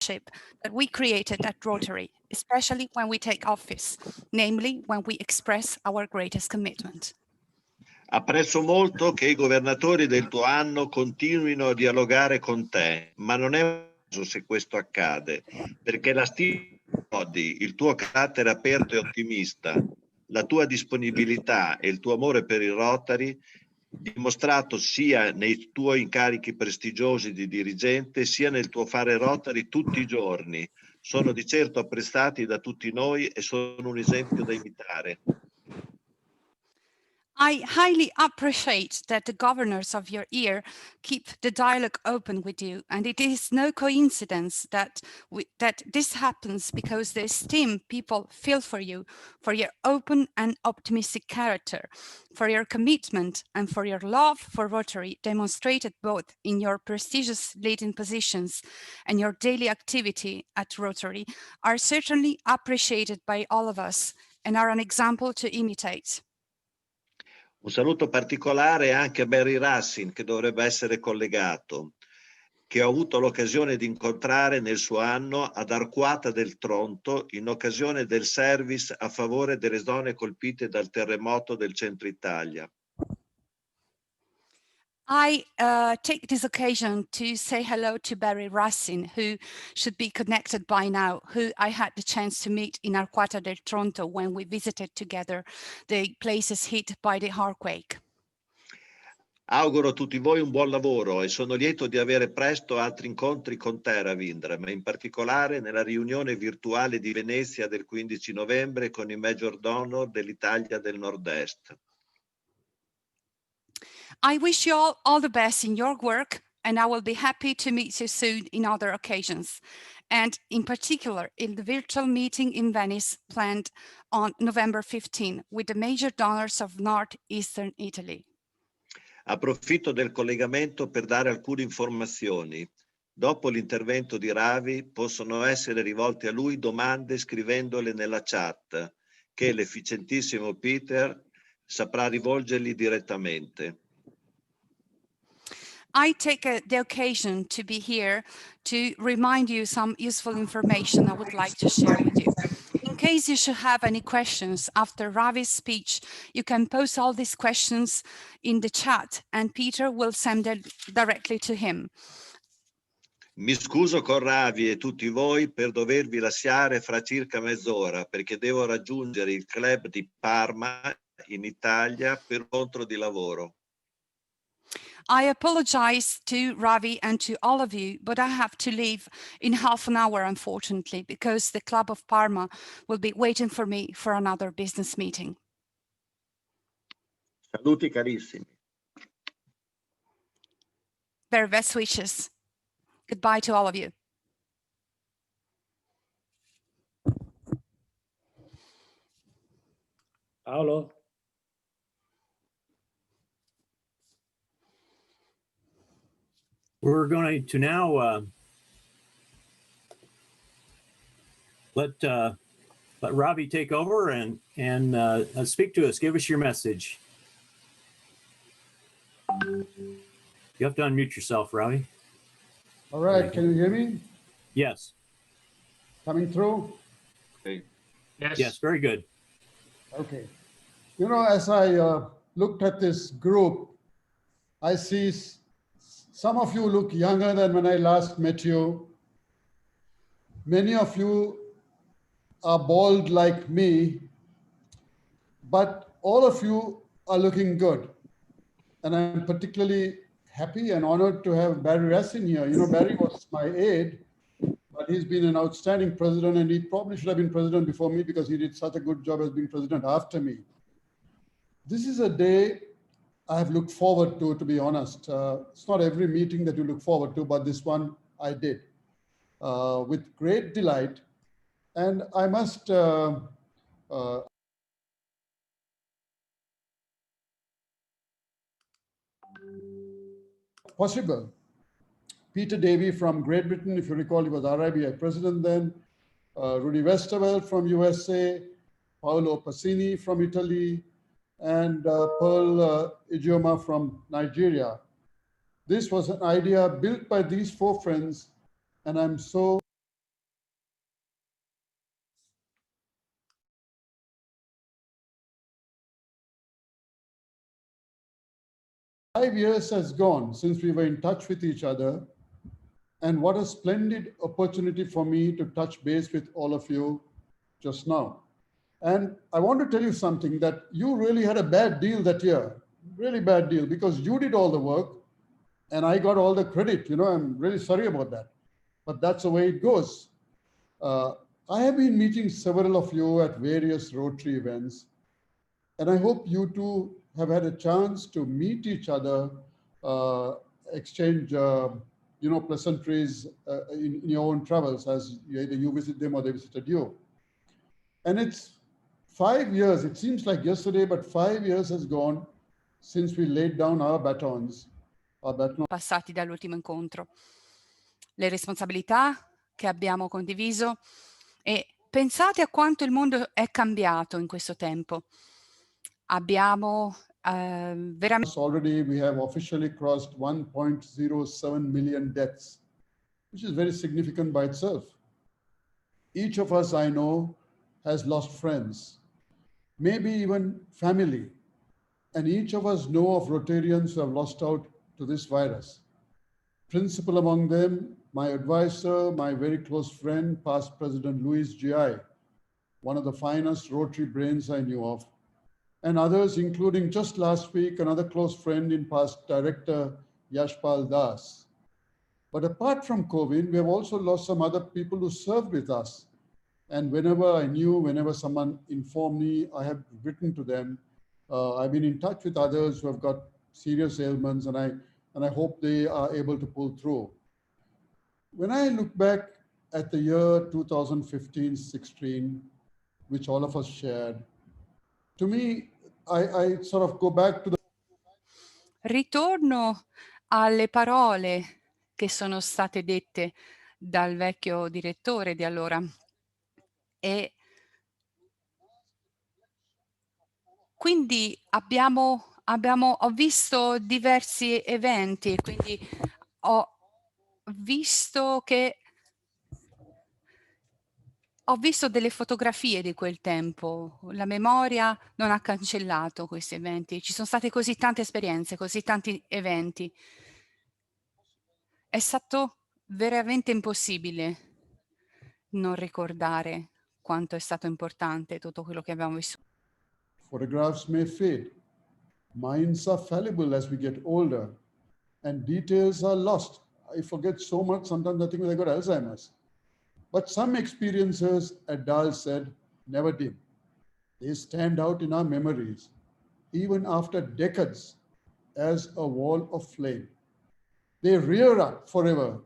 that we created at Rotary, especially when we take office, namely when we express our greatest commitment. Apprezzo molto che i governatori del tuo anno continuino a dialogare con te, ma non è un caso se questo accade, perché la stima di il tuo carattere aperto e ottimista, la tua disponibilità e il tuo amore per il Rotary, dimostrato sia nei tuoi incarichi prestigiosi di dirigente, sia nel tuo fare Rotary tutti i giorni, sono di certo apprezzati da tutti noi e sono un esempio da imitare. I highly appreciate that the governors of your year keep the dialogue open with you, and it is no coincidence that this happens because the esteem people feel for you, for your open and optimistic character, for your commitment, and for your love for Rotary, demonstrated both in your prestigious leading positions and your daily activity at Rotary, are certainly appreciated by all of us and are an example to imitate. Un saluto particolare anche a Barry Rassin, che dovrebbe essere collegato, che ho avuto l'occasione di incontrare nel suo anno ad Arquata del Tronto in occasione del service a favore delle zone colpite dal terremoto del centro Italia. I take this occasion to say hello to Barry Rassin, who should be connected by now, who I had the chance to meet in Arquata del Tronto when we visited together the places hit by the earthquake. Auguro a tutti voi un buon lavoro e sono lieto di avere presto altri incontri con te, Ravindran, ma in particolare nella riunione virtuale di Venezia del 15 novembre con i Major Donor dell'Italia del Nord-Est. I wish you all the best in your work, and I will be happy to meet you soon in other occasions, and in particular in the virtual meeting in Venice planned on November 15 with the major donors of Northeastern Italy. Approfitto del collegamento per dare alcune informazioni. Dopo l'intervento di Ravi possono essere rivolte a lui domande scrivendole nella chat, che l'efficientissimo Peter saprà rivolgergli direttamente. I take the occasion to be here to remind you some useful information I would like to share with you. In case you should have any questions after Ravi's speech, you can post all these questions in the chat and Peter will send them directly to him. Mi scuso con Ravi e tutti voi per dovervi lasciare fra circa mezz'ora perché devo raggiungere il club di Parma in Italia per un incontro di lavoro. I apologize to Ravi and to all of you, but I have to leave in half an hour, unfortunately, because the Club of Parma will be waiting for me for another business meeting. Saluti carissimi. Very best wishes. Goodbye to all of you. Paolo? We're going to now let Ravi take over and speak to us. Give us your message. You have to unmute yourself, Ravi. All right, can you hear me? Yes. Coming through? Okay. Yes, very good. Okay. You know, as I looked at this group, I see some of you look younger than when I last met you. Many of you are bald like me, but all of you are looking good. And I'm particularly happy and honored to have Barry Rassin here. You know, Barry was my aide, but he's been an outstanding president, and he probably should have been president before me because he did such a good job as being president after me. This is a day I have looked forward to be honest. It's not every meeting that you look forward to, but this one I did with great delight. And I must possible. Peter Davey from Great Britain, if you recall, he was RIBI president then. Rudy Westerveld from USA, Paolo Passini from Italy, and Pearl Ijeoma from Nigeria. This was an idea built by these four friends, and I'm so 5 years has gone since we were in touch with each other, and what a splendid opportunity for me to touch base with all of you just now. And I want to tell you something, that you really had a bad deal that year, really bad deal, because you did all the work and I got all the credit. I'm really sorry about that, but that's the way it goes. I have been meeting several of you at various Rotary events, and I hope you too have had a chance to meet each other, exchange, pleasantries in your own travels, as either you visit them or they visited you. And it's 5 years, it seems like yesterday, but 5 years has gone since we laid down our batons. Passati dall'ultimo incontro, le responsabilità che abbiamo condiviso, e pensate a quanto il mondo è cambiato in questo tempo. Abbiamo veramente... Already we have officially crossed 1.07 million deaths, which is very significant by itself. Each of us, I know, has lost friends, maybe even family, and each of us know of Rotarians who have lost out to this virus. Principal among them, my advisor, my very close friend, past President Louis G.I., one of the finest Rotary brains I knew of, and others, including just last week, another close friend in past Director Yashpal Das. But apart from COVID, we have also lost some other people who served with us. And whenever someone informed me, I have written to them. I've been in touch with others who have got serious ailments, and I hope they are able to pull through. When I look back at the year 2015-16, which all of us shared, to me, I sort of go back to the... Ritorno alle parole che sono state dette dal vecchio direttore di allora, e quindi ho visto diversi eventi, quindi ho visto delle fotografie di quel tempo. La memoria non ha cancellato questi eventi. Ci sono state così tante esperienze, così tanti eventi. È stato veramente impossibile non ricordare quanto è stato importante tutto quello che abbiamo vissuto. Photographs may fade. Minds are fallible as we get older, and details are lost. I forget so much, sometimes I think I got Alzheimer's. But some experiences, Adal said, never dim. They stand out in our memories, even after decades, as a wall of flame. They rear up forever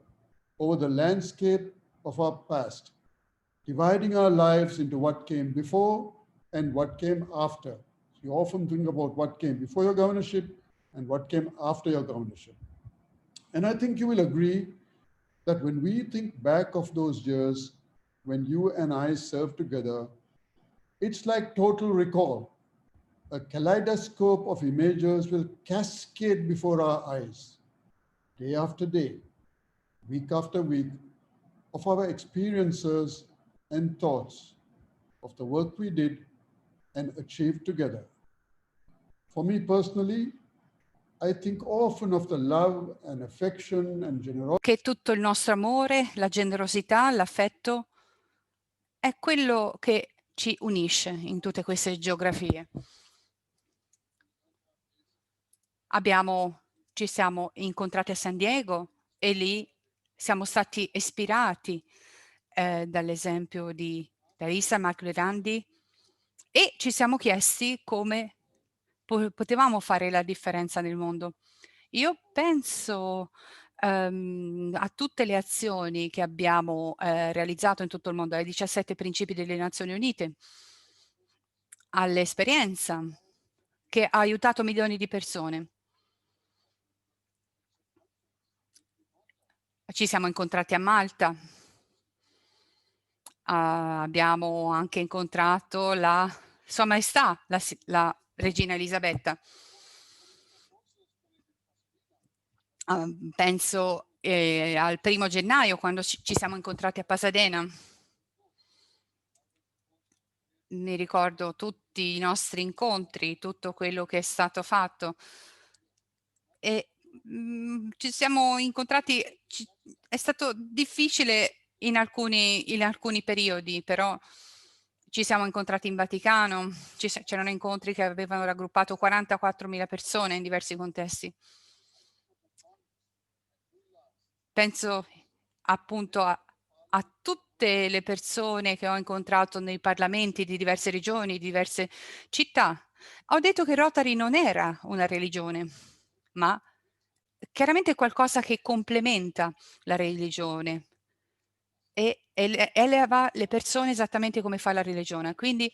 over the landscape of our past, dividing our lives into what came before and what came after. You often think about what came before your governorship and what came after your governorship. And I think you will agree that when we think back of those years, when you and I served together, it's like total recall. A kaleidoscope of images will cascade before our eyes, day after day, week after week, of our experiences and thoughts, of the work we did and achieved together. For me personally, I think often of the love and affection and generosity. Che tutto il nostro amore, la generosità, l'affetto è quello che ci unisce in tutte queste geografie. Ci siamo incontrati a San Diego e lì siamo stati ispirati dall'esempio di Larissa McLerandi, e ci siamo chiesti come potevamo fare la differenza nel mondo. Io penso a tutte le azioni che abbiamo realizzato in tutto il mondo, ai 17 principi delle Nazioni Unite, all'esperienza che ha aiutato milioni di persone. Ci siamo incontrati a Malta, abbiamo anche incontrato Sua Maestà, la Regina Elisabetta. Penso al 1° gennaio, quando ci siamo incontrati a Pasadena. Mi ricordo tutti i nostri incontri, tutto quello che è stato fatto. e ci siamo incontrati, è stato difficile in alcuni periodi, però ci siamo incontrati in Vaticano, c'erano incontri che avevano raggruppato 44.000 persone in diversi contesti. Penso appunto a tutte le persone che ho incontrato nei parlamenti di diverse regioni, di diverse città. Ho detto che Rotary non era una religione, ma chiaramente qualcosa che complementa la religione e eleva le persone esattamente come fa la religione. Quindi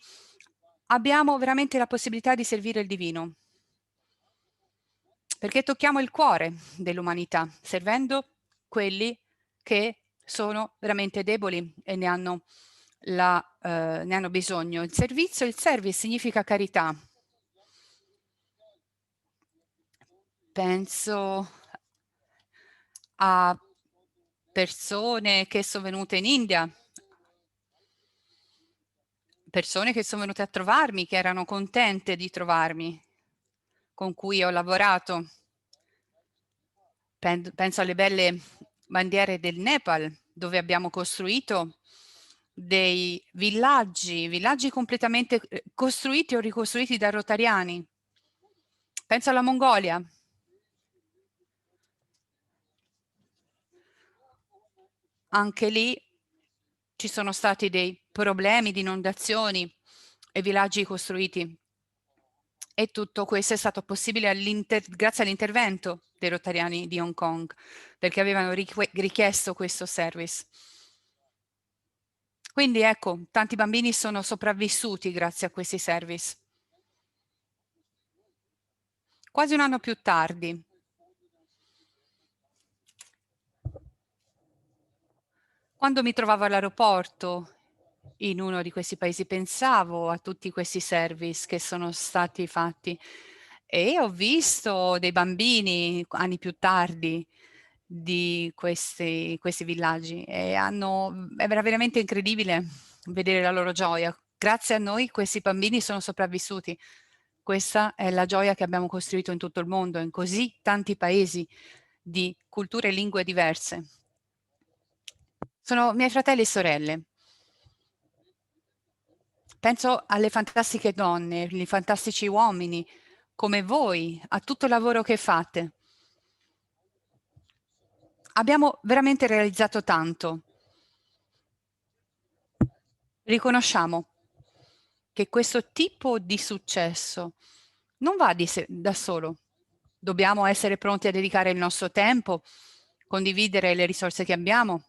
abbiamo veramente la possibilità di servire il divino, perché tocchiamo il cuore dell'umanità, servendo quelli che sono veramente deboli e ne hanno bisogno. Il service significa carità. Penso a persone che sono venute in India, persone che sono venute a trovarmi, che erano contente di trovarmi, con cui ho lavorato. Penso alle belle bandiere del Nepal, dove abbiamo costruito dei villaggi completamente costruiti o ricostruiti da rotariani. Penso alla Mongolia. Anche lì ci sono stati dei problemi di inondazioni e villaggi costruiti. E tutto questo è stato possibile grazie all'intervento dei rotariani di Hong Kong, perché avevano richiesto questo service. Quindi ecco, tanti bambini sono sopravvissuti grazie a questi service. Quasi un anno più tardi, quando mi trovavo all'aeroporto in uno di questi paesi, pensavo a tutti questi service che sono stati fatti e ho visto dei bambini anni più tardi di questi villaggi e era veramente incredibile vedere la loro gioia. Grazie a noi questi bambini sono sopravvissuti. Questa è la gioia che abbiamo costruito in tutto il mondo, in così tanti paesi di culture e lingue diverse. Sono miei fratelli e sorelle. Penso alle fantastiche donne, ai fantastici uomini come voi, a tutto il lavoro che fate. Abbiamo veramente realizzato tanto. Riconosciamo che questo tipo di successo non va da solo. Dobbiamo essere pronti a dedicare il nostro tempo, condividere le risorse che abbiamo,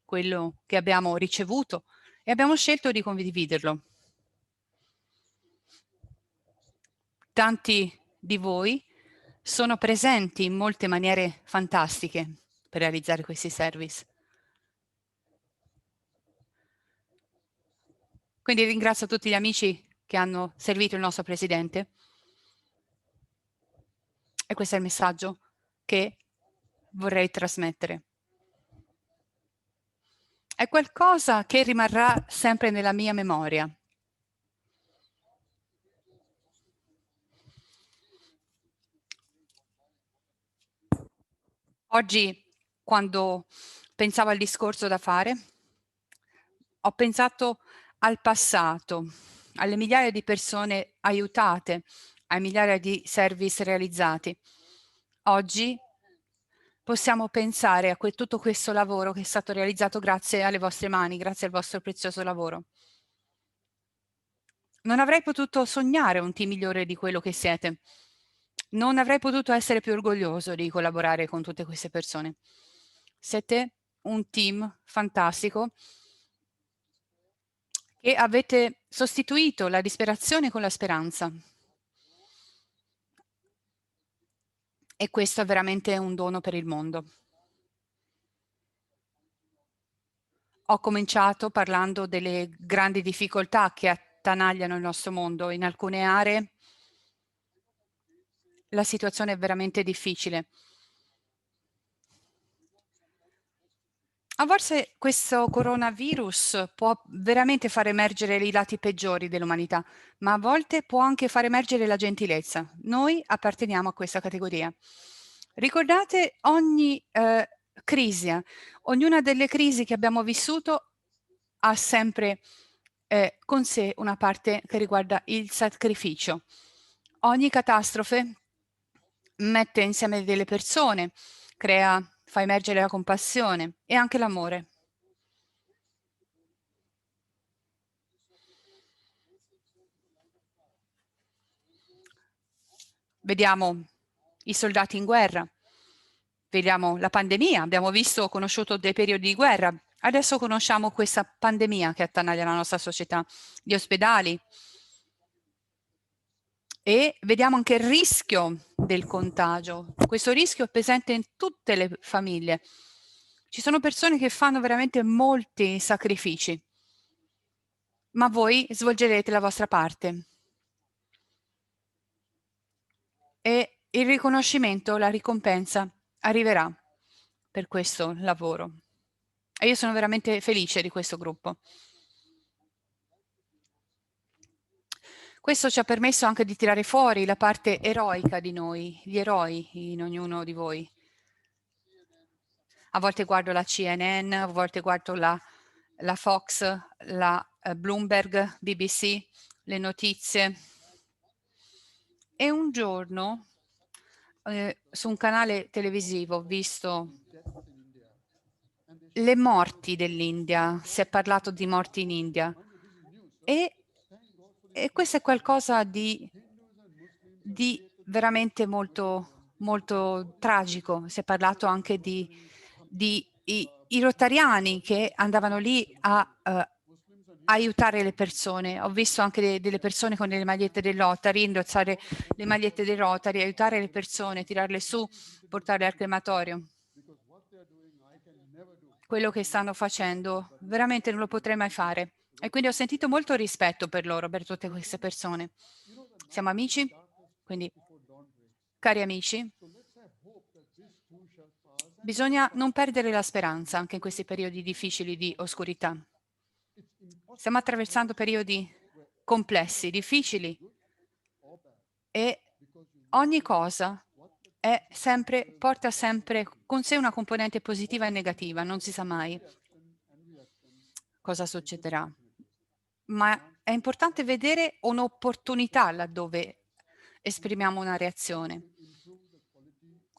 quello che abbiamo ricevuto e abbiamo scelto di condividerlo. Tanti di voi sono presenti in molte maniere fantastiche per realizzare questi service. Quindi ringrazio tutti gli amici che hanno servito il nostro Presidente. E questo è il messaggio che vorrei trasmettere. È qualcosa che rimarrà sempre nella mia memoria. Oggi, quando pensavo al discorso da fare, ho pensato al passato, alle migliaia di persone aiutate, ai migliaia di service realizzati. Oggi possiamo pensare a tutto questo lavoro che è stato realizzato grazie alle vostre mani, grazie al vostro prezioso lavoro. Non avrei potuto sognare un team migliore di quello che siete. Non avrei potuto essere più orgoglioso di collaborare con tutte queste persone. Siete un team fantastico che avete sostituito la disperazione con la speranza. E questo è veramente un dono per il mondo. Ho cominciato parlando delle grandi difficoltà che attanagliano il nostro mondo. In alcune aree la situazione è veramente difficile. A volte questo coronavirus può veramente far emergere i lati peggiori dell'umanità, ma a volte può anche far emergere la gentilezza. Noi apparteniamo a questa categoria. Ricordate ogni crisi, ognuna delle crisi che abbiamo vissuto ha sempre con sé una parte che riguarda il sacrificio. Ogni catastrofe mette insieme delle persone, fa emergere la compassione e anche l'amore. Vediamo i soldati in guerra, vediamo la pandemia, abbiamo conosciuto dei periodi di guerra, adesso conosciamo questa pandemia che attanaglia la nostra società, gli ospedali, e vediamo anche il rischio del contagio. Questo rischio è presente in tutte le famiglie. Ci sono persone che fanno veramente molti sacrifici, ma voi svolgerete la vostra parte. E il riconoscimento, la ricompensa arriverà per questo lavoro. E io sono veramente felice di questo gruppo. Questo ci ha permesso anche di tirare fuori la parte eroica di noi, gli eroi in ognuno di voi. A volte guardo la CNN, a volte guardo la Fox, la Bloomberg, BBC, le notizie. E un giorno su un canale televisivo ho visto le morti dell'India, si è parlato di morti in India e questo è qualcosa di veramente molto, molto tragico. Si è parlato anche di i rotariani che andavano lì a aiutare le persone. Ho visto anche delle persone con le magliette del Rotary, indossare le magliette del Rotary, aiutare le persone, tirarle su, portarle al crematorio. Quello che stanno facendo veramente non lo potrei mai fare. E quindi ho sentito molto rispetto per loro, per tutte queste persone. Siamo amici, quindi cari amici, bisogna non perdere la speranza anche in questi periodi difficili di oscurità. Stiamo attraversando periodi complessi, difficili e ogni cosa porta sempre con sé una componente positiva e negativa, non si sa mai cosa succederà. Ma è importante vedere un'opportunità laddove esprimiamo una reazione.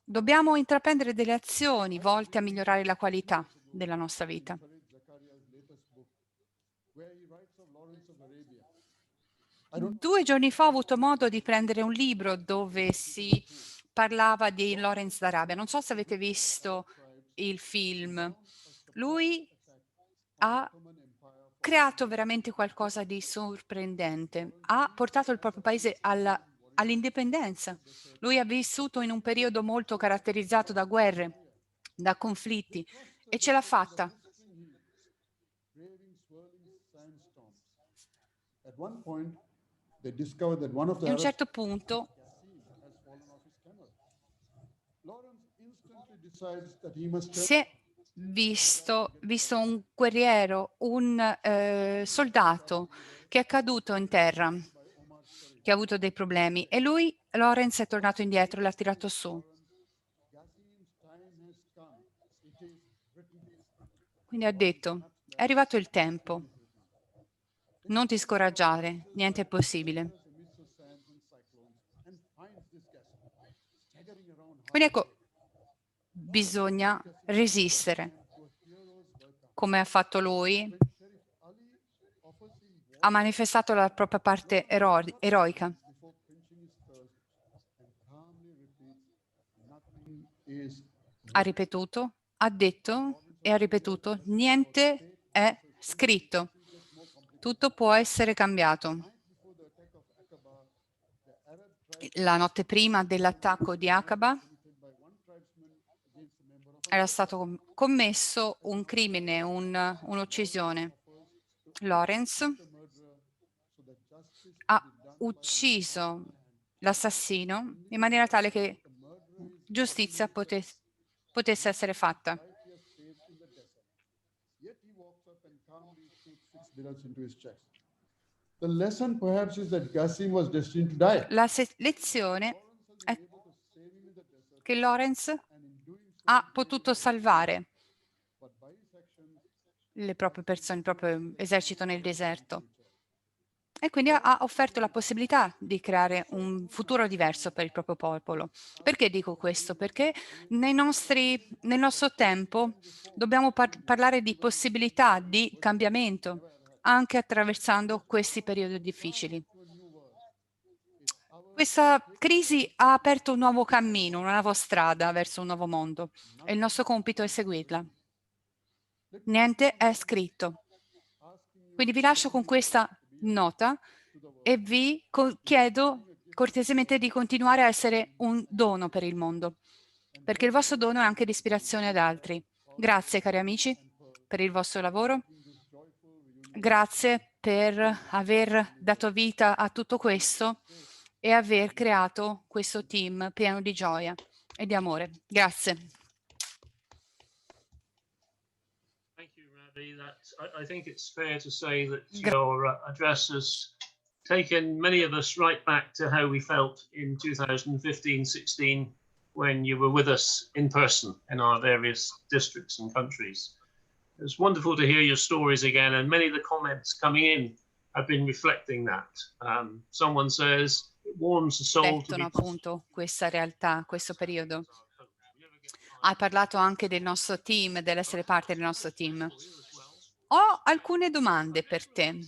Dobbiamo intraprendere delle azioni volte a migliorare la qualità della nostra vita. 2 giorni fa ho avuto modo di prendere un libro dove si parlava di Lawrence d'Arabia. Non so se avete visto il film. Lui ha creato veramente qualcosa di sorprendente. Ha portato il proprio paese all'indipendenza. Lui ha vissuto in un periodo molto caratterizzato da guerre, da conflitti, e ce l'ha fatta. E a un certo punto si è visto un guerriero, un soldato che è caduto in terra, che ha avuto dei problemi, e lui, Lawrence, è tornato indietro e l'ha tirato su. Quindi ha detto, è arrivato il tempo, non ti scoraggiare, niente è possibile. Quindi ecco, bisogna resistere, come ha fatto lui, ha manifestato la propria parte eroica. Ha ripetuto, ha detto e ha ripetuto, niente è scritto, tutto può essere cambiato. La notte prima dell'attacco di Aqaba era stato commesso un crimine, un'uccisione. Lawrence ha ucciso l'assassino in maniera tale che giustizia potesse essere fatta. La lezione è che Lawrence ha potuto salvare le proprie persone, il proprio esercito nel deserto. E quindi ha offerto la possibilità di creare un futuro diverso per il proprio popolo. Perché dico questo? Perché nel nostro tempo dobbiamo parlare di possibilità di cambiamento, anche attraversando questi periodi difficili. Questa crisi ha aperto un nuovo cammino, una nuova strada verso un nuovo mondo e il nostro compito è seguirla. Niente è scritto. Quindi vi lascio con questa nota e vi chiedo cortesemente di continuare a essere un dono per il mondo, perché il vostro dono è anche di ispirazione ad altri. Grazie cari amici per il vostro lavoro. Grazie per aver dato vita a tutto questo e aver creato questo team pieno di gioia e di amore. Grazie. Thank you, Ravi. I think it's fair to say that your address has taken many of us right back to how we felt in 2015-16 when you were with us in person in our various districts and countries. It's wonderful to hear your stories again, and many of the comments coming in have been reflecting that. Someone says it warms the soul to be appunto questa realtà, questo periodo. Hai parlato anche del nostro team, dell'essere parte del nostro team. Ho alcune domande per te.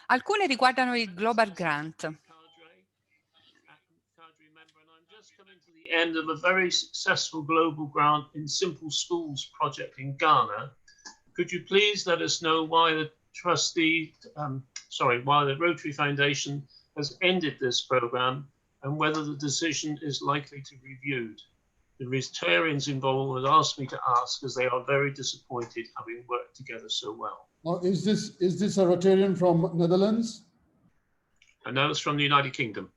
Alcune riguardano il Global Grant. The end of a very successful global grant in Simple Schools project in Ghana. Could you please let us know why the why the Rotary Foundation has ended this program and whether the decision is likely to be reviewed? The Rotarians involved have asked me to ask as they are very disappointed having worked together so well. Is this a Rotarian from Netherlands? I know it's from the United Kingdom.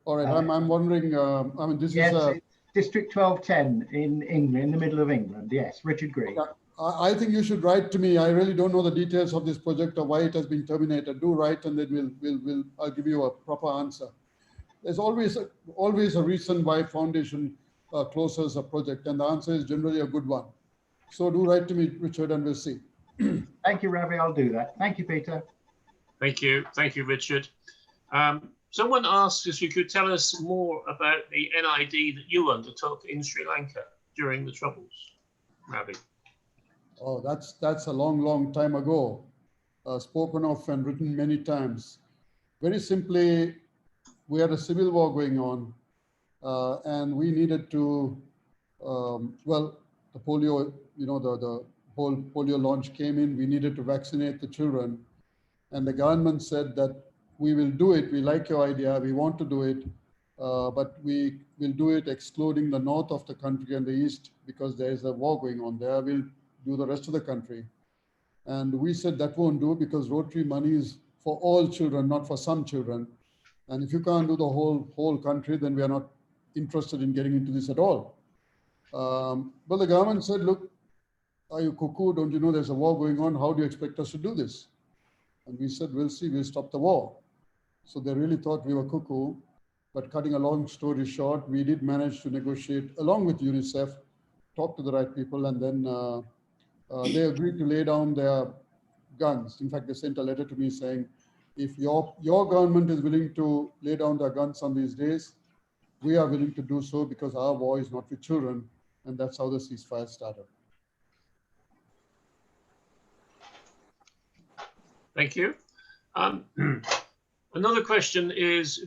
All right, I'm wondering, I mean, this yes, is District 1210 in England, in the middle of England. Yes, Richard Green. Okay. I think you should write to me. I really don't know the details of this project or why it has been terminated. Do write, and then I'll give you a proper answer. There's always a reason why foundation closes a project, and the answer is generally a good one. So do write to me, Richard, and we'll see. Thank you, Ravi. I'll do that. Thank you, Peter. Thank you, Richard. Someone asked if you could tell us more about the NID that you undertook in Sri Lanka during the Troubles, Ravi. Oh, that's a long time ago, spoken of and written many times. Very simply, we had a civil war going on, and we needed to, the polio, the whole polio launch came in. We needed to vaccinate the children, and the government said that we will do it. We like your idea. We want to do it, but we will do it excluding the north of the country and the east because there is a war going on there. We'll do the rest of the country. And we said that won't do because Rotary money is for all children, not for some children. And if you can't do the whole country, then we are not interested in getting into this at all. But the government said, look, are you cuckoo? Don't you know there's a war going on? How do you expect us to do this? And we said, we'll see, we'll stop the war. So they really thought we were cuckoo. But cutting a long story short, we did manage to negotiate along with UNICEF, talk to the right people, and then they agreed to lay down their guns. In fact, they sent a letter to me saying, if your government is willing to lay down their guns on these days, we are willing to do so because our war is not with children. And that's how the ceasefire started. Thank you. Another question is,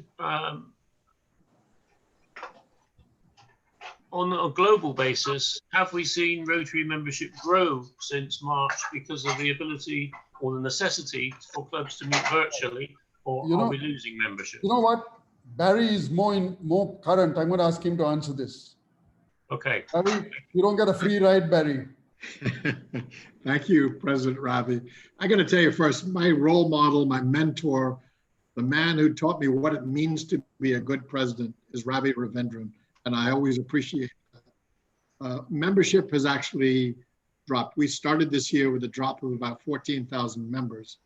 on a global basis, have we seen Rotary membership grow since March because of the ability or the necessity for clubs to meet virtually, or are we losing membership? You know what? Barry is more current. I'm going to ask him to answer this. Okay. Barry, you don't get a free ride, Barry. Thank you, President Ravi. I got to tell you first, my role model, my mentor, the man who taught me what it means to be a good president is Ravi Ravindran, and I always appreciate that. Membership has actually dropped. We started this year with a drop of about 14,000 members,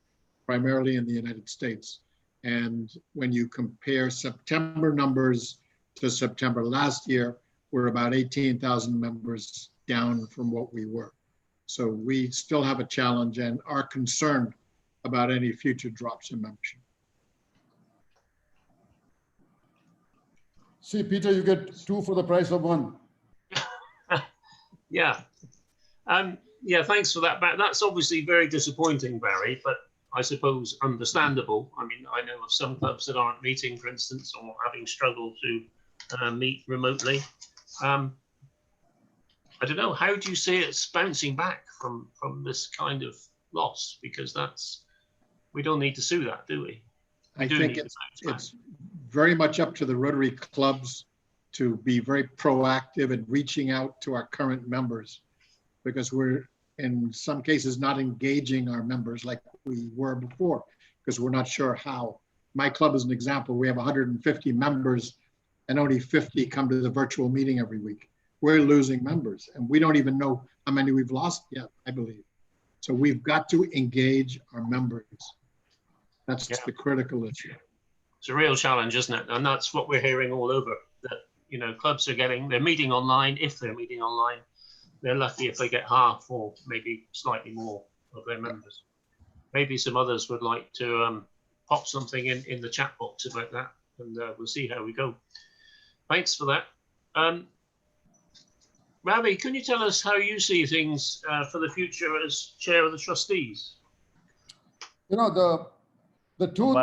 primarily in the United States. And when you compare September numbers to September last year, we're about 18,000 members down from what we were. So we still have a challenge and are concerned about any future drops in membership. See, Peter, you get 2 for the price of 1. Yeah. Yeah, thanks for that. That's obviously very disappointing, Barry, but I suppose understandable. I mean, I know of some clubs that aren't meeting, for instance, or having struggled to meet remotely. I don't know, how do you see it bouncing back from this kind of loss? Because we don't need to sue that, do we? I think it's very much up to the Rotary clubs to be very proactive in reaching out to our current members, because we're in some cases not engaging our members like we were before, because we're not sure how. My club is an example. We have 150 members and only 50 come to the virtual meeting every week. We're losing members and we don't even know how many we've lost yet, I believe. So we've got to engage our members. That's the critical issue. It's a real challenge, isn't it? And that's what we're hearing all over, that, you know, clubs they're meeting online. If they're meeting online, they're lucky if they get half or maybe slightly more of their members. Maybe some others would like to pop something in the chat box about that, and we'll see how we go. Thanks for that. Ravi, can you tell us how you see things for the future as chair of the trustees? You know, the two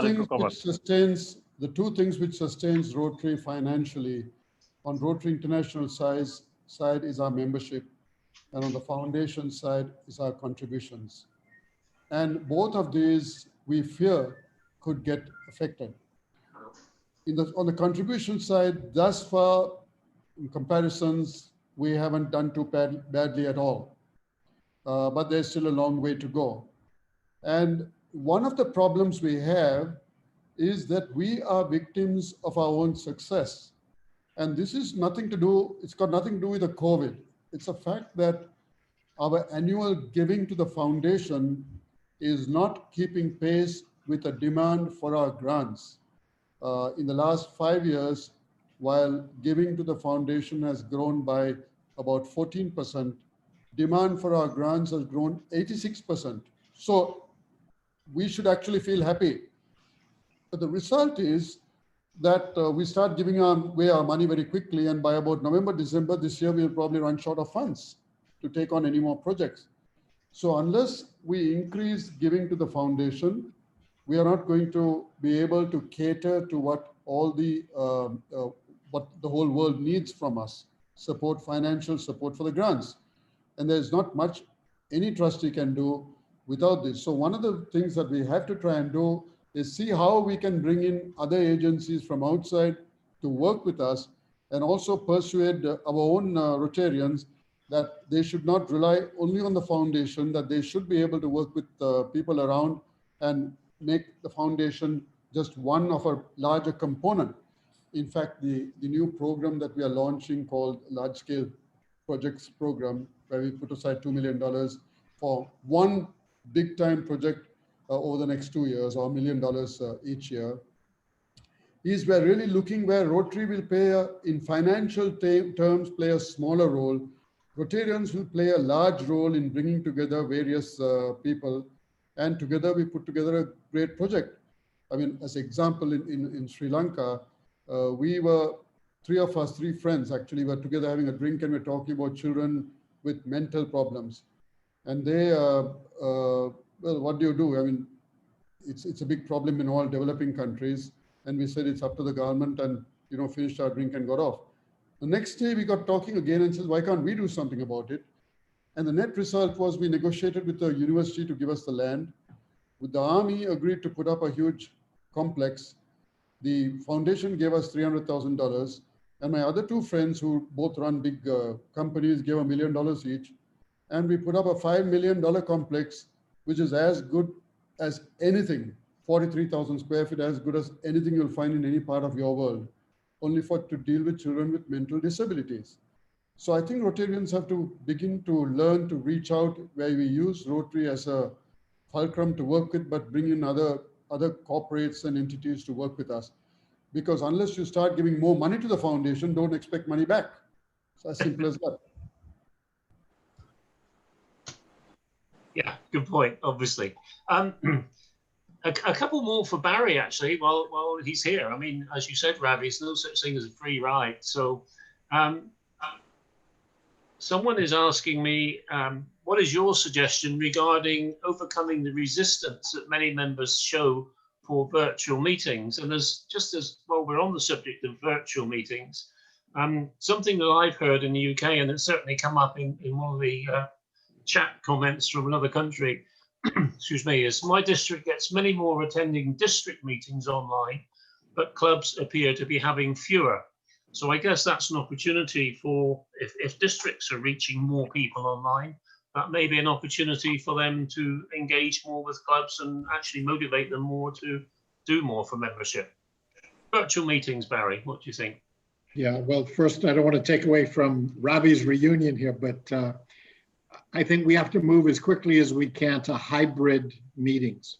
things which sustains Rotary financially on Rotary International side is our membership, and on the foundation side is our contributions. And both of these we fear could get affected. On the contribution side, thus far, in comparisons, we haven't done too badly at all, but there's still a long way to go. And one of the problems we have is that we are victims of our own success. And this is nothing to do, it's got nothing to do with the COVID. It's a fact that our annual giving to the foundation is not keeping pace with the demand for our grants. In the last 5 years, while giving to the foundation has grown by about 14%, demand for our grants has grown 86%. So we should actually feel happy. But the result is that we start giving away our money very quickly, and by about November, December this year, we'll probably run short of funds to take on any more projects. So unless we increase giving to the foundation, we are not going to be able to cater to what all what the whole world needs from us: support, financial support for the grants. And there's not much any trustee can do without this. So one of the things that we have to try and do is see how we can bring in other agencies from outside to work with us, and also persuade our own Rotarians that they should not rely only on the foundation, that they should be able to work with people around and make the foundation just one of a larger component. In fact, the new program that we are launching called Large Scale Projects Program, where we put aside $2 million for one big time project over the next 2 years, or $1 million each year, is we're really looking where Rotary will play in financial terms, play a smaller role. Rotarians will play a large role in bringing together various people, and together we put together a great project. I mean, as an example, in Sri Lanka, we were, three friends actually were together having a drink, and we're talking about children with mental problems. And they, well, what do you do? I mean, it's a big problem in all developing countries. And we said it's up to the government, and, you know, finished our drink and got off. The next day we got talking again and said, why can't we do something about it? And the net result was we negotiated with the university to give us the land. With the army agreed to put up a huge complex. The foundation gave us $300,000. And my other two friends, who both run big companies, gave $1 million each. And we put up a $5 million complex, which is as good as anything, 43,000 square feet, as good as anything you'll find in any part of your world, only to deal with children with mental disabilities. So I think Rotarians have to begin to learn to reach out, where we use Rotary as a fulcrum to work with, but bring in other other corporates and entities to work with us. Because unless you start giving more money to the foundation, don't expect money back. It's as simple as that. Yeah, good point, obviously. A couple more for Barry, actually, while he's here. I mean, as you said, Ravi, there's no such thing as a free ride. So someone is asking me, what is your suggestion regarding overcoming the resistance that many members show for virtual meetings? And just as well, we're on the subject of virtual meetings, something that I've heard in the UK, and it's certainly come up in one of the chat comments from another country, excuse me, is my district gets many more attending district meetings online, but clubs appear to be having fewer. So I guess that's an opportunity for, if districts are reaching more people online, that may be an opportunity for them to engage more with clubs and actually motivate them more to do more for membership. Virtual meetings, Barry, what do you think? Yeah, well, first, I don't want to take away from Ravi's reunion here, but I think we have to move as quickly as we can to hybrid meetings,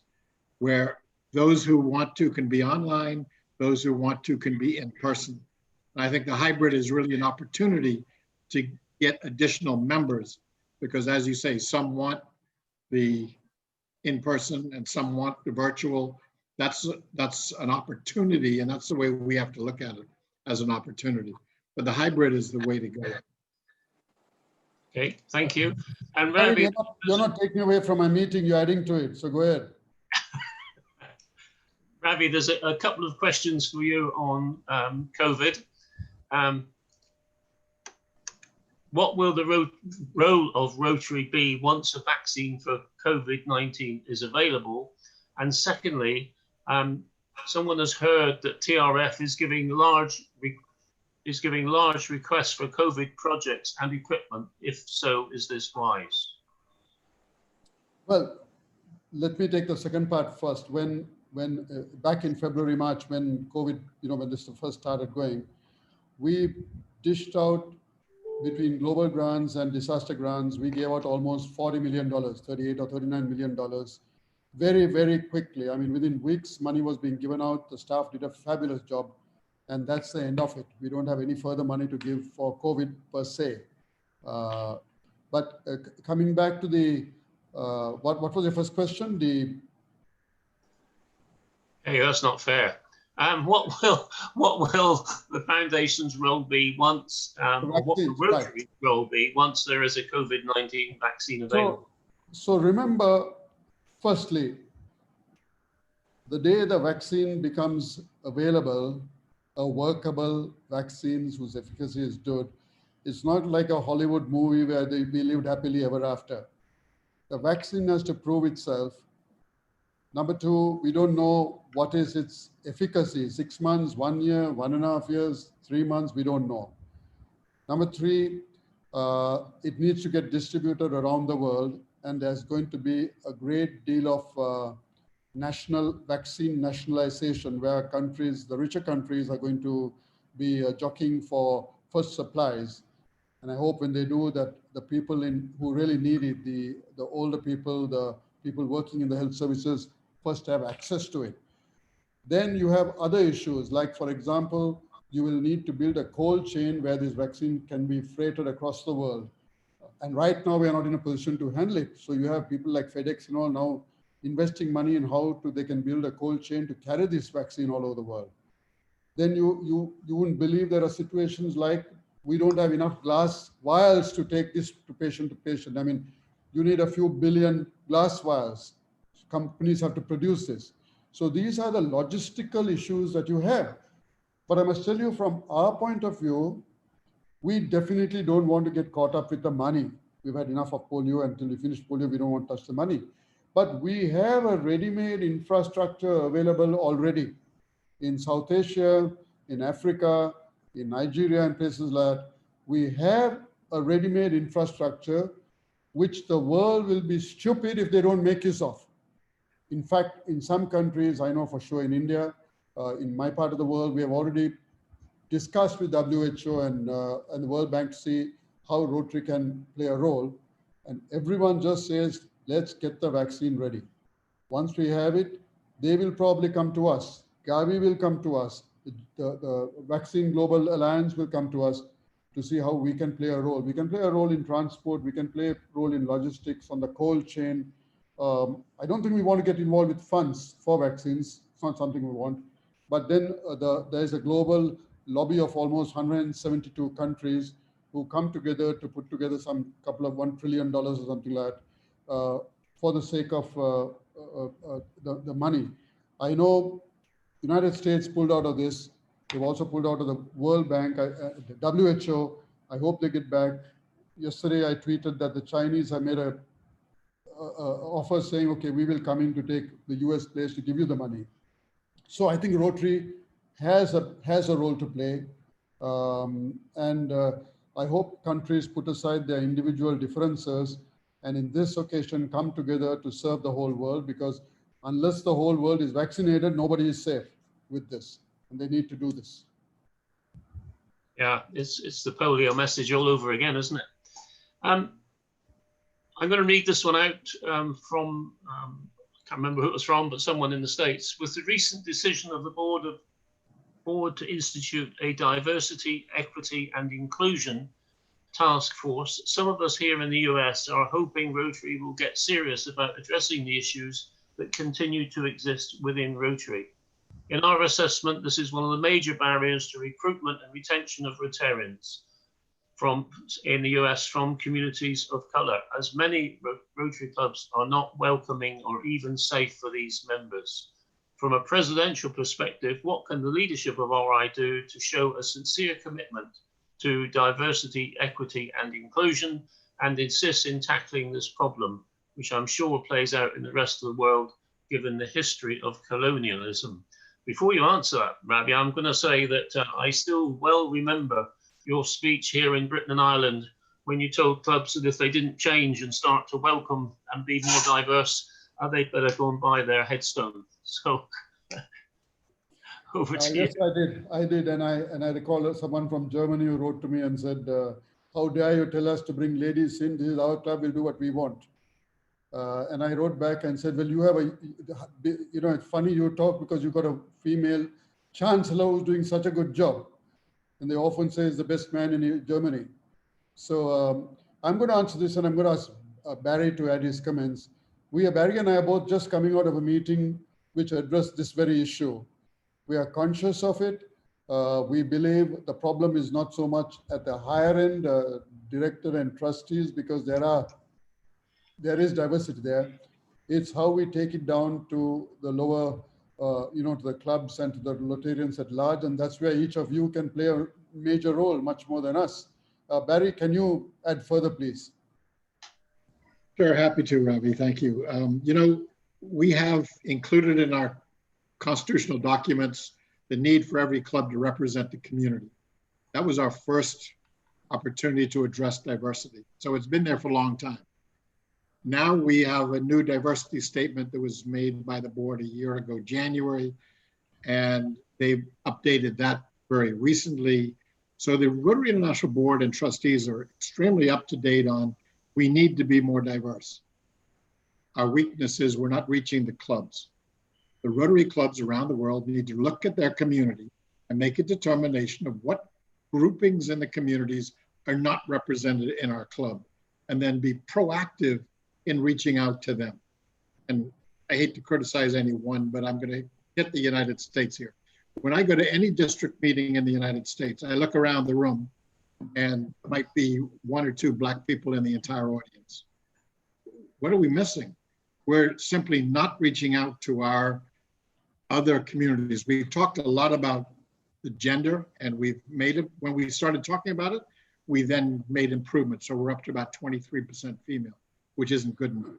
where those who want to can be online, those who want to can be in person. And I think the hybrid is really an opportunity to get additional members, because as you say, some want the in-person and some want the virtual. That's an opportunity, and that's the way we have to look at it, as an opportunity. But the hybrid is the way to go. Okay, thank you. And Ravi, you're not taking away from my meeting, you're adding to it, so go ahead. Ravi, there's a couple of questions for you on COVID. What will the role of Rotary be once a vaccine for COVID-19 is available? And secondly, someone has heard that TRF is giving large requests for COVID projects and equipment. If so, is this wise? Well, let me take the second part first. When back in February, March, when COVID, when this first started going, we dished out between global grants and disaster grants. We gave out almost $40 million, $38 or $39 million, very, very quickly. I mean, within weeks, money was being given out. The staff did a fabulous job. And that's the end of it. We don't have any further money to give for COVID per se. But coming back to the, what was your first question? Hey, that's not fair. What will the foundation's role be once, or what will Rotary's role be once there is a COVID-19 vaccine available? So remember, firstly, the day the vaccine becomes available, a workable vaccine whose efficacy is good. It's not like a Hollywood movie where they lived happily ever after. The vaccine has to prove itself. Number two, we don't know what is its efficacy. 6 months, 1 year, 1.5 years, 3 months, we don't know. Number three, it needs to get distributed around the world, and there's going to be a great deal of national vaccine nationalization, where countries, the richer countries, are going to be jockeying for first supplies. And I hope when they do that, the people who really need it, the older people, the people working in the health services, first have access to it. Then you have other issues, like, for example, you will need to build a cold chain where this vaccine can be freighted across the world. And right now, we are not in a position to handle it. So you have people like FedEx, now investing money in how they can build a cold chain to carry this vaccine all over the world. Then you wouldn't believe there are situations like we don't have enough glass vials to take this to patient. I mean, you need a few billion glass vials. Companies have to produce this. So these are the logistical issues that you have. But I must tell you, from our point of view, we definitely don't want to get caught up with the money. We've had enough of polio. Until we finish polio, we don't want to touch the money. But we have a ready-made infrastructure available already in South Asia, in Africa, in Nigeria, and places like that. We have a ready-made infrastructure which the world will be stupid if they don't make use of. In fact, in some countries, I know for sure in India, in my part of the world, we have already discussed with WHO and the World Bank to see how Rotary can play a role. And everyone just says, let's get the vaccine ready. Once we have it, they will probably come to us. Gavi will come to us. The Vaccine Global Alliance will come to us to see how we can play a role. We can play a role in transport. We can play a role in logistics on the cold chain. I don't think we want to get involved with funds for vaccines. It's not something we want. But then there's a global lobby of almost 172 countries who come together to put together some couple of $1 trillion or something like that for the sake of the money. I know United States pulled out of this. They've also pulled out of the World Bank, the WHO. I hope they get back. Yesterday, I tweeted that the Chinese have made a offer saying, okay, we will come in to take the US place to give you the money. So I think Rotary has a role to play. I hope countries put aside their individual differences and in this occasion come together to serve the whole world, because unless the whole world is vaccinated, nobody is safe with this, and they need to do this. Yeah, it's the polio message all over again, isn't it? I'm going to read this one out from, I can't remember who it was from, but someone in the States. With the recent decision of the board to institute a diversity, equity and inclusion task force, some of us here in the US are hoping Rotary will get serious about addressing the issues that continue to exist within Rotary. In our assessment, this is one of the major barriers to recruitment and retention of Rotarians in the US from communities of color, as many Rotary clubs are not welcoming or even safe for these members. From a presidential perspective, what can the leadership of RI do to show a sincere commitment to diversity, equity and inclusion, and insist in tackling this problem, which I'm sure plays out in the rest of the world, given the history of colonialism? Before you answer that, Ravi, I'm going to say that I still well remember your speech here in Britain and Ireland when you told clubs that if they didn't change and start to welcome and be more diverse, they'd better go and buy their headstone. So over to you. Yes, I did. And I recall someone from Germany who wrote to me and said, how dare you tell us to bring ladies in? This is our club, we'll do what we want. And I wrote back and said, well, you have it's funny you talk because you've got a female chancellor who's doing such a good job. And they often say is the best man in Germany. So I'm going to answer this and I'm going to ask Barry to add his comments. Barry and I are both just coming out of a meeting which addressed this very issue. We are conscious of it. We believe the problem is not so much at the higher end, director and trustees, because there is diversity there. It's how we take it down to the lower, to the clubs and to the Rotarians at large. And that's where each of you can play a major role, much more than us. Barry, can you add further, please? Sure, happy to, Ravi. Thank you. We have included in our constitutional documents the need for every club to represent the community. That was our first opportunity to address diversity. So it's been there for a long time. Now we have a new diversity statement that was made by the board a year ago, January, and they've updated that very recently. So the Rotary International Board and trustees are extremely up to date on we need to be more diverse. Our weakness is we're not reaching the clubs. The Rotary clubs around the world need to look at their community and make a determination of what groupings in the communities are not represented in our club, and then be proactive in reaching out to them. And I hate to criticize anyone, but I'm going to hit the United States here. When I go to any district meeting in the United States, I look around the room and might be one or two Black people in the entire audience. What are we missing? We're simply not reaching out to our other communities. We've talked a lot about the gender, and we've made it, when we started talking about it, we then made improvements. So we're up to about 23% female, which isn't good enough.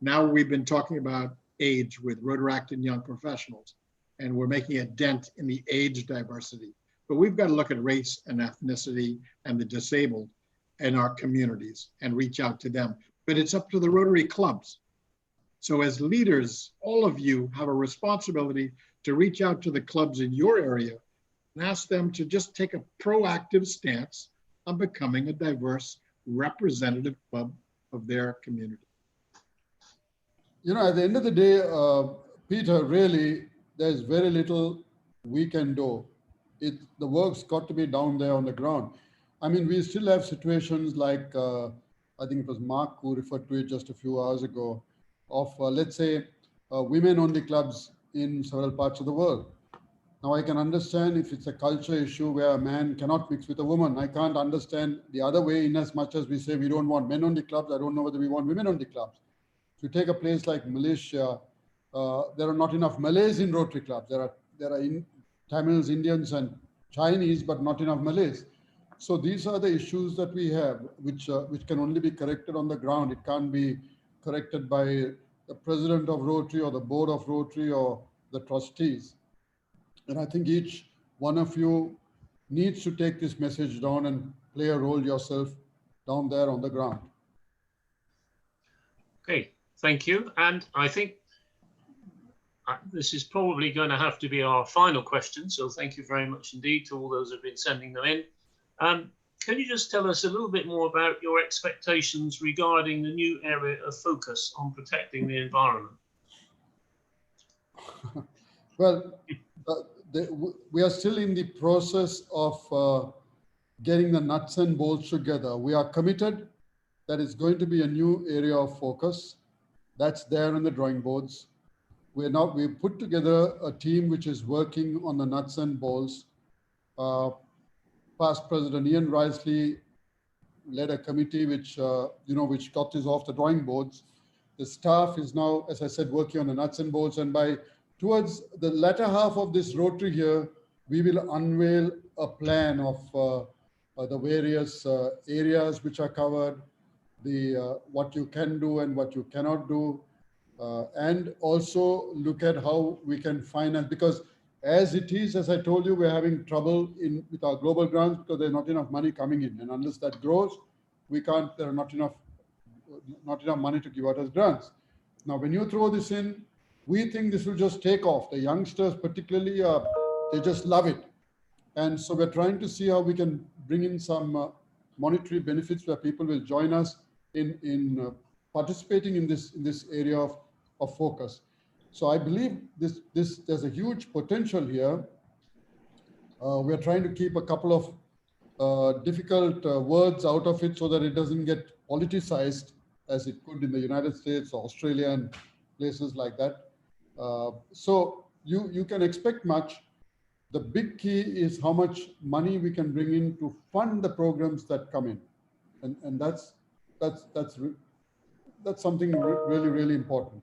Now we've been talking about age with Rotaract and young professionals, and we're making a dent in the age diversity. But we've got to look at race and ethnicity and the disabled in our communities and reach out to them. But it's up to the Rotary clubs. So as leaders, all of you have a responsibility to reach out to the clubs in your area and ask them to just take a proactive stance on becoming a diverse representative club of their community. At the end of the day, Peter, really, there's very little we can do. The work's got to be down there on the ground. I mean, we still have situations like, I think it was Mark who referred to it just a few hours ago, of, let's say, women-only clubs in several parts of the world. Now, I can understand if it's a culture issue where a man cannot mix with a woman. I can't understand the other way, in as much as we say we don't want men-only clubs. I don't know whether we want women-only clubs. If you take a place like Malaysia, there are not enough Malays in Rotary clubs. There are Tamils, Indians, and Chinese, but not enough Malays. So these are the issues that we have, which can only be corrected on the ground. It can't be corrected by the president of Rotary or the board of Rotary or the trustees. And I think each one of you needs to take this message down and play a role yourself down there on the ground. Okay, thank you. And I think this is probably going to have to be our final question. So thank you very much indeed to all those who have been sending them in. Can you just tell us a little bit more about your expectations regarding the new area of focus on protecting the environment? Well, we are still in the process of getting the nuts and bolts together. We are committed that it's going to be a new area of focus. That's there on the drawing boards. We've put together a team which is working on the nuts and bolts. Past President Ian Risley led a committee which got this off the drawing boards. The staff is now, as I said, working on the nuts and bolts, and towards the latter half of this Rotary here, we will unveil a plan of the various areas which are covered, what you can do and what you cannot do, and also look at how we can finance, because as it is, as I told you, we're having trouble with our global grants because there's not enough money coming in, and unless that grows, there are not enough money to give out as grants. Now, when you throw this in, we think this will just take off. The youngsters particularly, they just love it. And so we're trying to see how we can bring in some monetary benefits where people will join us in participating in this area of focus. So I believe there's a huge potential here. We're trying to keep a couple of difficult words out of it so that it doesn't get politicized as it could in the United States, Australia, and places like that. So you can expect much. The big key is how much money we can bring in to fund the programs that come in, and that's something really, really important.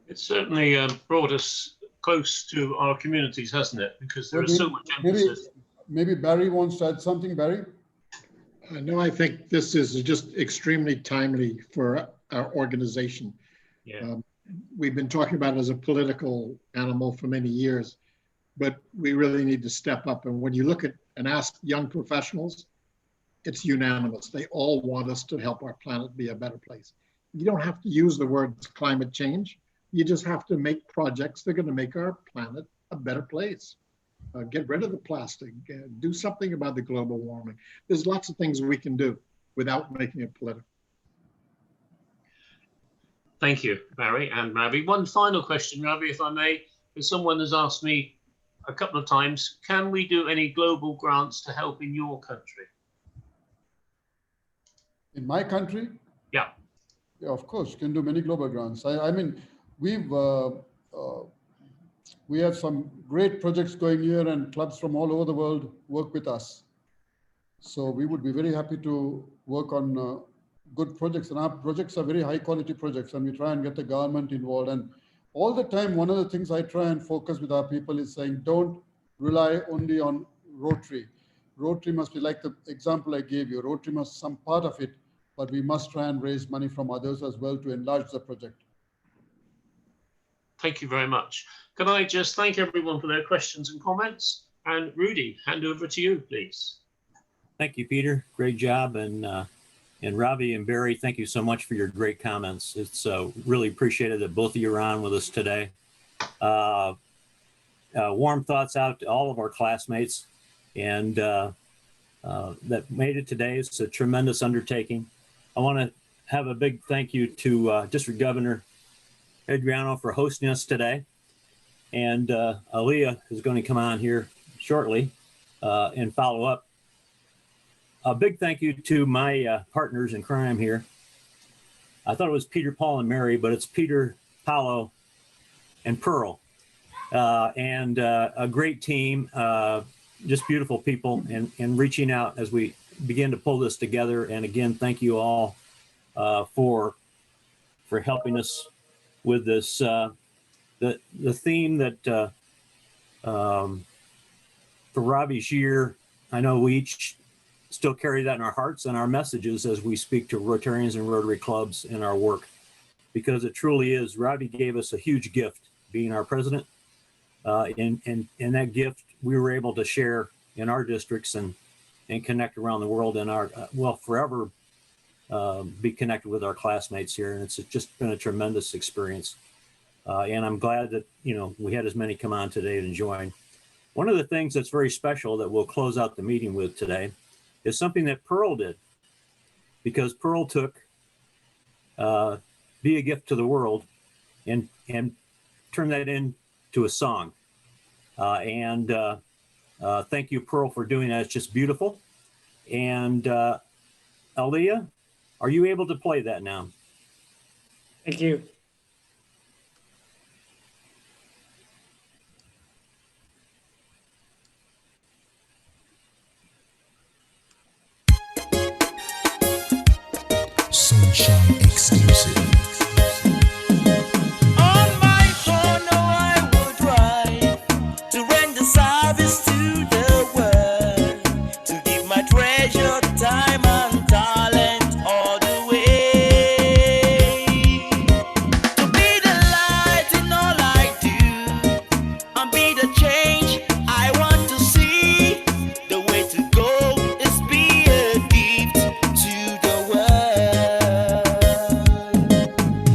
It's certainly brought us close to our communities, hasn't it? Because there is so much emphasis. Maybe Barry wants to add something. Barry? No, I think this is just extremely timely for our organization. Yeah. We've been talking about it as a political animal for many years, but we really need to step up. And when you look at and ask young professionals, it's unanimous. They all want us to help our planet be a better place. You don't have to use the words climate change. You just have to make projects that are going to make our planet a better place. Get rid of the plastic, do something about the global warming. There's lots of things we can do without making it political. Thank you, Barry and Ravi. One final question, Ravi, if I may, because someone has asked me a couple of times, can we do any global grants to help in your country? In my country? Yeah. Yeah, of course, you can do many global grants. I mean, we have some great projects going here, and clubs from all over the world work with us. So we would be very happy to work on good projects, and our projects are very high quality projects, and we try and get the government involved. And all the time, one of the things I try and focus with our people is saying, don't rely only on Rotary. Rotary must be like the example I gave you. Rotary must some part of it, but we must try and raise money from others as well to enlarge the project. Thank you very much. Can I just thank everyone for their questions and comments? And Rudy, hand over to you, please. Thank you, Peter. Great job. And Ravi and Barry, thank you so much for your great comments. It's really appreciated that both of you are on with us today. Warm thoughts out to all of our classmates and that made it today. It's a tremendous undertaking. I want to have a big thank you to District Governor Adriano, for hosting us today. And Aaliyah is going to come on here shortly and follow up. A big thank you to my partners in crime here. I thought it was Peter, Paul, and Mary, but it's Peter, Paolo, and Pearl. And a great team, just beautiful people, and reaching out as we begin to pull this together. And again, thank you all for helping us with this. The theme that for Ravi's year, I know we each still carry that in our hearts and our messages as we speak to Rotarians and Rotary clubs in our work, because it truly is. Ravi gave us a huge gift being our president. And that gift we were able to share in our districts and connect around the world and forever be connected with our classmates here. And it's just been a tremendous experience. And I'm glad that, we had as many come on today and join. One of the things that's very special that we'll close out the meeting with today is something that Pearl did, because Pearl took Be a Gift to the World and turned that into a song. Thank you, Pearl, for doing that. It's just beautiful. And Aaliyah, are you able to play that now? Thank you. Sunshine exclusive. On my phone, I would write to render service to the world, to give my treasure, time and talent all the way, to be the light in all I do, and be the change I want to see. The way to go is be a gift to the world.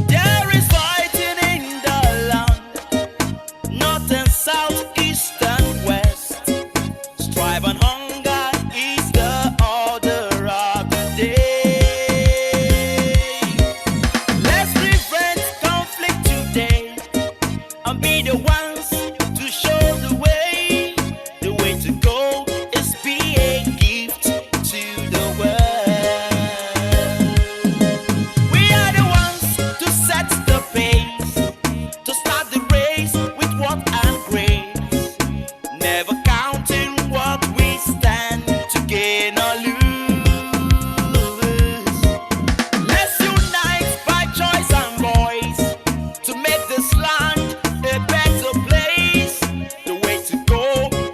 There is fighting in the land, north and south, east and west. Strife and hunger is the order of the day. Let's prevent conflict today and be the ones to show the way. The way to go is be a gift to the world. We are the ones to set the pace, to start the race with what and grace, never counting what we stand to gain or lose. Let's unite by choice and voice to make this land a better place. The way to go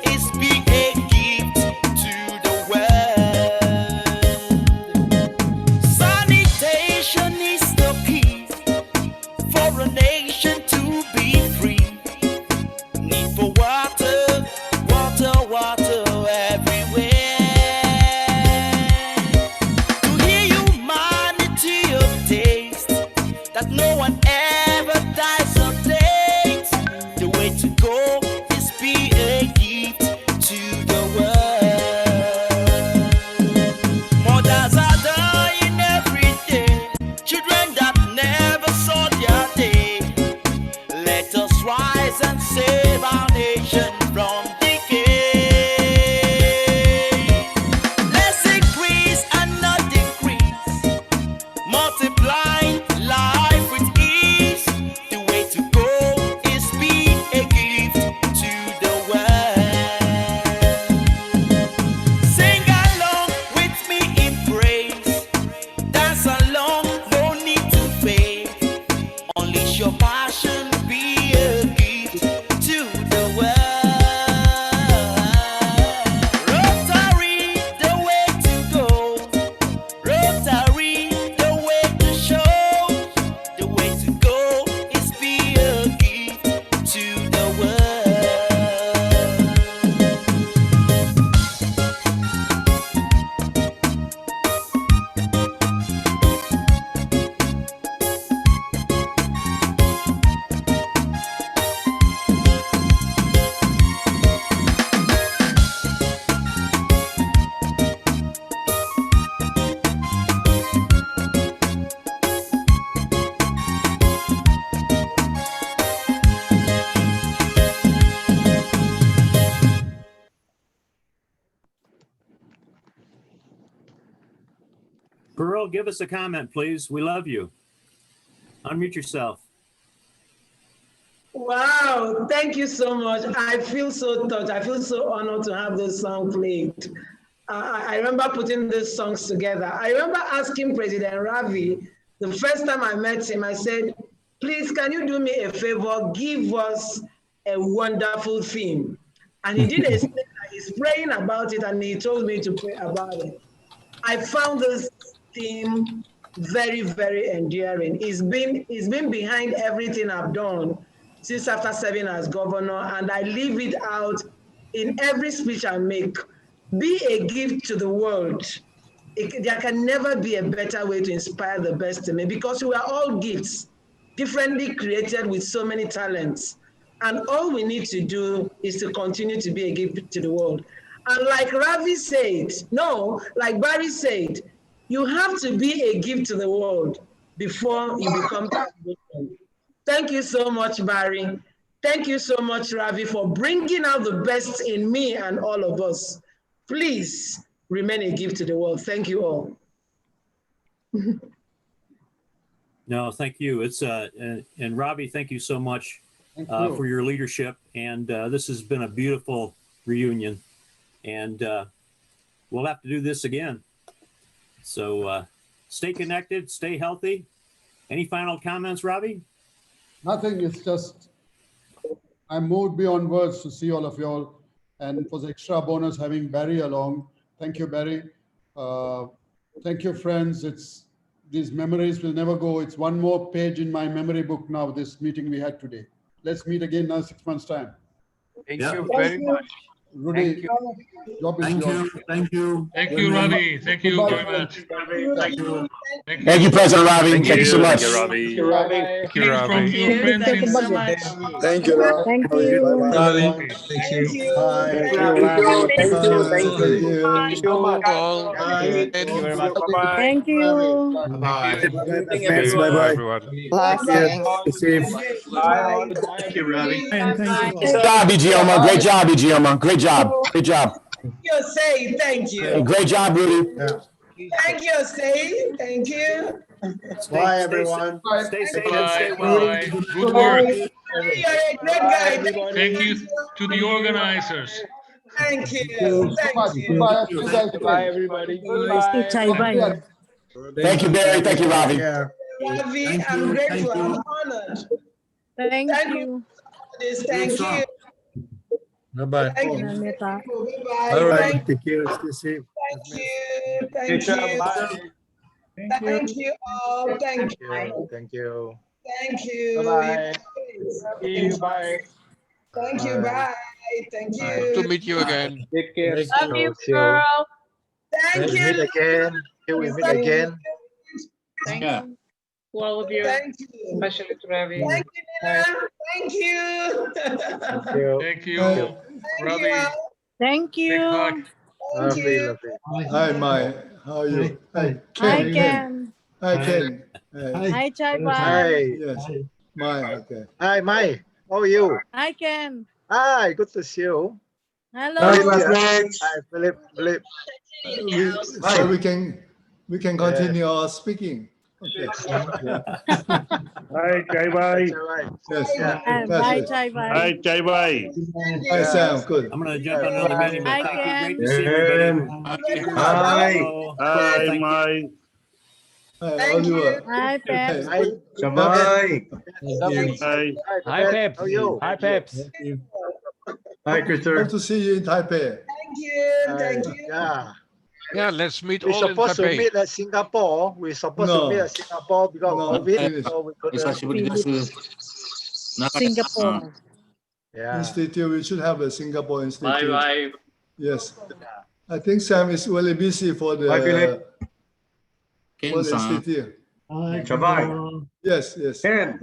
is be a gift to the world. Sanitation is the key for a nation to be free. Need for water, water, water everywhere. To hear humanity of taste, that no one ever dies of taste. The way to go is be a gift to the world. Mothers are dying every day, children that never saw their day. Let us rise and save our nation from decay. Let's increase and not decrease, multiplying life with ease. The way to go is be a gift to the world. Sing along with me in praise, dance along, no need to fade. Unleash your passion, be a gift to the world. Rotary, the way to go. Rotary, the way to show Carol, give us a comment, please. We love you. Unmute yourself. Wow, thank you so much. I feel so touched. I feel so honored to have this song played. I remember putting these songs together. I remember asking President Ravi, the first time I met him, I said, please, can you do me a favor? Give us a wonderful theme. And he did a statement. He's praying about it, and he told me to pray about it. I found this theme very, very endearing. He's been behind everything I've done since after serving as governor, and I leave it out in every speech I make. Be a gift to the world. There can never be a better way to inspire the best in me, because we are all gifts, differently created with so many talents. And all we need to do is to continue to be a gift to the world. And like Ravi said, like Barry said, you have to be a gift to the world before you become president. Thank you so much, Barry. Thank you so much, Ravi, for bringing out the best in me and all of us. Please remain a gift to the world. Thank you all. No, thank you. It's and Robbie, thank you so much for your leadership. And this has been a beautiful reunion. And we'll have to do this again. So stay connected, stay healthy. Any final comments, Robbie? Nothing. It's just I'm moved beyond words to see all of y'all, and it was extra bonus having Barry along. Thank you, Barry. Thank you, friends. These memories will never go. It's one more page in my memory book now, this meeting we had today. Let's meet again in 6 months' time. Thank you very much. Rudy, job is yours. Thank you. Thank you, Ravi. Thank you very much. Thank you. Thank you, President Ravi. Thank you so much. Thank you, Ravi. Thank you, from your friends Thank you in so much. Thank you, Rob. Thank you. Ravi. Thank you. Thank you, Ravi. Thank you. Thank you. Thank you much. Thank you very much. Bye-bye. Thank you. Bye. Thanks. Bye-bye. Thank you, Ravi. Great job, Ijeoma. Great job, Ijeoma. Great job. Great job. You say thank you. Great job, Rudy. Thank you, say thank you. Bye, everyone. Stay safe and Bye. stay well. Bye. Good work. You're a great guy. Thank you to the organizers. Thank you. Thank you. Bye, everybody. Bye. Thank you, Barry. Thank you, Ravi. Ravi, I'm grateful. I'm honored. Thank you. Thank you. Bye-bye. Thank you. Bye. All right. Thank Take care. Stay safe. you. Thank you. Thank you all. Thank you. Thank you. Thank you. Bye-bye. See you. Bye. Thank you. Bye. Thank you. Good to meet you again. Take care. Love you, girl. Thank you. Meet again. Till we meet again. Thank you. To all of you, Thank you. especially to Ravi. Thank you, Nina. Thank you. Thank you. Thank you, Thank Ravi. you. Thank Big you. hug. Thank you. Hi, Mai. How are you? Hi, Hi, Ken. Hi, Ken. Hi, Chai Bai. Hi. Yes. Mai. Okay. Hi, Mai. How are you? Hi, Ken. Hi. Good to see you. Hello. Hi, Philip. Philip. So we can continue our speaking. Okay. Hi, Chai Bai. Yes. Bye, Chai Bai. Hi, Chai Bai. Hi, Sam. Good. I'm going to jump on another meeting. Hi, Thank you. Ken. Great to see everybody. Hi. Hello. Hi, Thank you. Mai. Hi, Oliver. Hi, Pep. Hi. Bye. Hi. Hi, Peps. How are you? Hi, Peps. Hi, Christopher. Hope to see you in Taipei. Thank you. Thank you. Yeah. Yeah, let's meet We're all in supposed to Taipei. meet at Singapore. We're supposed to meet at Singapore because of COVID. So we couldn't. Singapore. Yeah. Institute. We should have a Singapore Institute. Bye. Yes. I think Sam is really busy for the institute. Yes. Ken.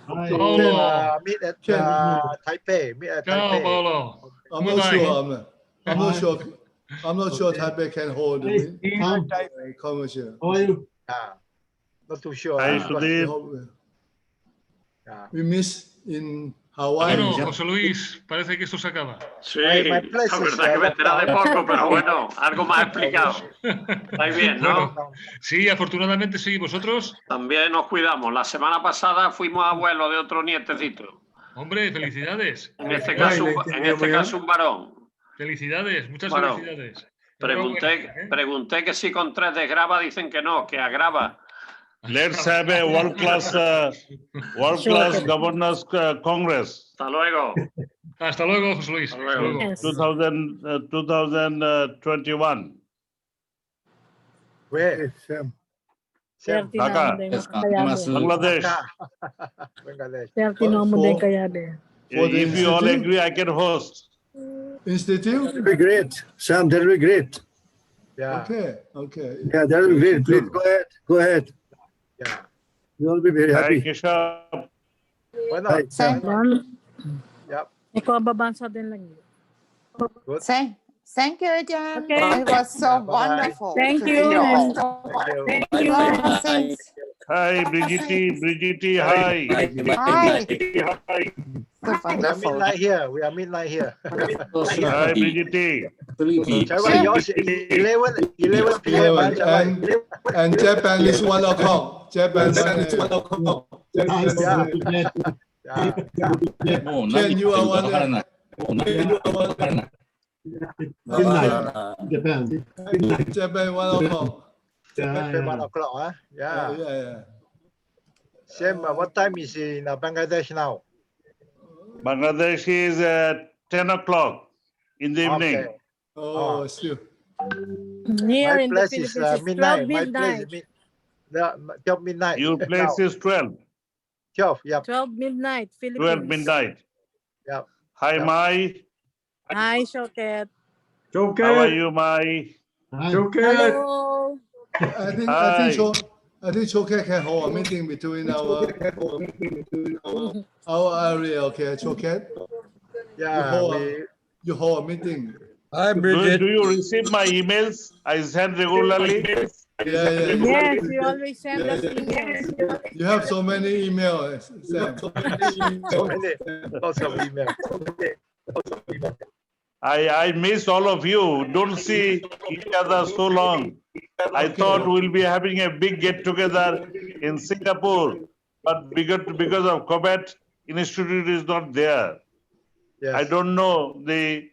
Paolo. Meet at Taipei. Meet at Ciao, Taipei. Paolo. I'm not sure. I'm not sure Taipei can hold commercial. Yeah. Not too sure. Hi, Sudhir. Yeah. We miss in Bueno, José Luis, parece que esto se acaba. Sí, la verdad que me he enterado de poco, pero bueno, algo más explicado. ¿Estáis bien, no? Bueno, sí, afortunadamente sí. ¿Vosotros? También nos cuidamos. La semana pasada fuimos abuelos de otro nietecito. Hombre, felicidades. En este caso un varón. Felicidades, muchas Varón. felicidades. Pregunté que si con 3 desgrava, dicen que no, que agrava. Let's have a world-class governors congress. Hasta luego. Hasta luego, José Luis. Hasta luego. 2021. Where? Dhaka, Bangladesh. If you all agree, I can host. Institute? That'll be great. Sam, that'll be great. Yeah. Okay. Yeah, that'll be great. Please go ahead. Yeah. You'll be very happy. Hi, Keshav. Why not? Sam. Yep. Ikaw babasa din lagi. Good. Thank you, Jan. Okay. It was so Bye-bye. wonderful. Thank to you. see all. Thank you. Thanks. Hi, Brigitte. Hi. Hi. So wonderful. We are midnight here. Hi, Brigitte. Yours 11 p.m. And Japan is 1 o'clock. Japan is 1 o'clock. Can you are 1 Japan 1 o'clock. Japan 1 o'clock, huh? Yeah. Same. What time is in Bangladesh now? Bangladesh is 10 o'clock in the evening. Okay. Oh, still. Here My in the place Philippines, is it's midnight. 12 My place midnight. is 12 midnight. Your place now. is 12. 12, yeah. 12 midnight, Philippines. 12 midnight. Yeah. Hi, Mai. Hi, Shoket. How are you, Mai? Hello. I think Choket can hold a meeting between our area. Okay, Choket. Yeah. You hold a meeting. Hi, Do Bridget. you receive my emails? I send regularly. Yeah. Yes, you always send us emails. You have so many emails, Sam. Lots of emails. I miss all of you. Don't see each other so long. I thought we'll be having a big get-together in Singapore, but because of COVID, institute is not there. Yes. I don't know the